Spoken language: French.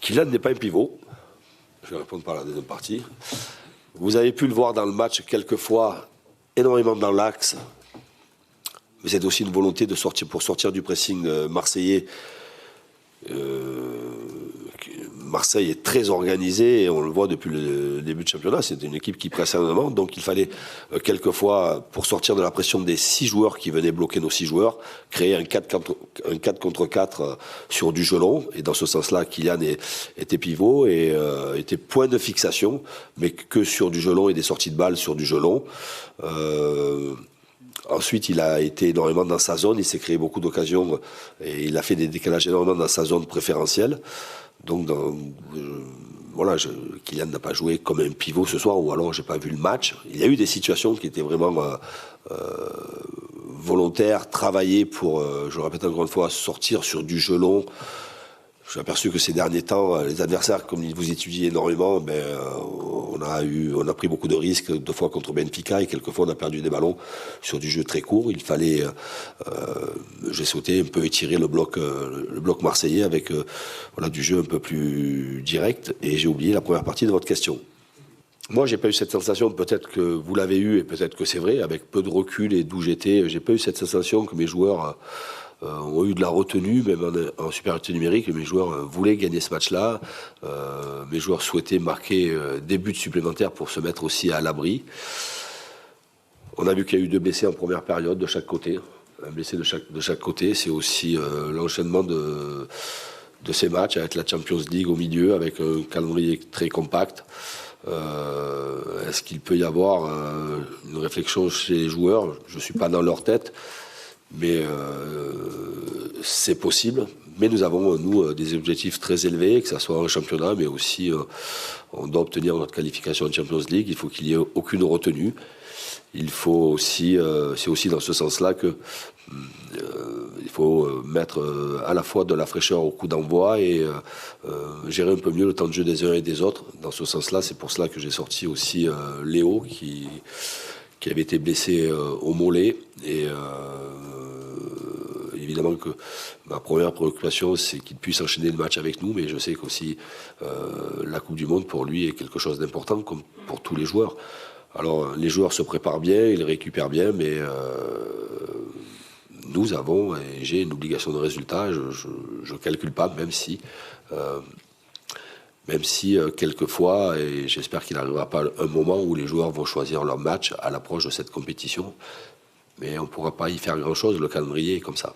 Kylian n'est pas un pivot. Je vais répondre par la deuxième partie. Vous avez pu le voir dans le match quelquefois, énormément dans l'axe. Mais c'est aussi une volonté de sortir, pour sortir du pressing marseillais. Marseille est très organisé et on le voit depuis le début du championnat. C'est une équipe qui presse énormément. Donc il fallait quelquefois, pour sortir de la pression des 6 joueurs qui venaient bloquer nos 6 joueurs, créer un 4 contre 4 sur du gelon. Et dans ce sens-là, Kylian était pivot et était point de fixation, mais que sur du gelon et des sorties de balles sur du gelon. Ensuite, il a été énormément dans sa zone. Il s'est créé beaucoup d'occasions et il a fait des décalages énormément dans sa zone préférentielle. Donc, voilà, Kylian n'a pas joué comme un pivot ce soir, ou alors j'ai pas vu le match. Il y a eu des situations qui étaient vraiment volontaires, travaillées pour, je le répète encore une fois, sortir sur du gelon. Je suis aperçu que ces derniers temps, les adversaires, comme vous étudiez énormément, on a pris beaucoup de risques, 2 fois contre Benfica, et quelquefois on a perdu des ballons sur du jeu très court. Il fallait, j'ai sauté un peu étirer le bloc marseillais avec du jeu un peu plus direct, et j'ai oublié la première partie de votre question. Moi, j'ai pas eu cette sensation, peut-être que vous l'avez eu, et peut-être que c'est vrai, avec peu de recul et d'où j'étais, j'ai pas eu cette sensation que mes joueurs ont eu de la retenue, même en supériorité numérique. Mes joueurs voulaient gagner ce match-là. Mes joueurs souhaitaient marquer des buts supplémentaires pour se mettre aussi à l'abri. On a vu qu'il y a eu 2 blessés en première période de chaque côté. Un blessé de chaque côté. C'est aussi l'enchaînement de ces matchs avec la Champions League au milieu, avec un calendrier très compact. Est-ce qu'il peut y avoir une réflexion chez les joueurs? Je ne suis pas dans leur tête. Mais c'est possible. Mais nous avons, nous, des objectifs très élevés, que ce soit en championnat, mais aussi on doit obtenir notre qualification en Champions League. Il faut qu'il n'y ait aucune retenue. Il faut aussi, c'est aussi dans ce sens-là que il faut mettre à la fois de la fraîcheur au coup d'envoi et gérer un peu mieux le temps de jeu des uns et des autres. Dans ce sens-là, c'est pour cela que j'ai sorti aussi Léo, qui avait été blessé au mollet. Et évidemment que ma première préoccupation, c'est qu'il puisse enchaîner le match avec nous, mais je sais qu'aussi la Coupe du Monde, pour lui, est quelque chose d'important, comme pour tous les joueurs. Alors, les joueurs se préparent bien, ils récupèrent bien, mais nous avons, et j'ai une obligation de résultat, je ne calcule pas, même si quelquefois, et j'espère qu'il n'arrivera pas un moment où les joueurs vont choisir leur match à l'approche de cette compétition, mais on ne pourra pas y faire grand-chose, le calendrier est comme ça.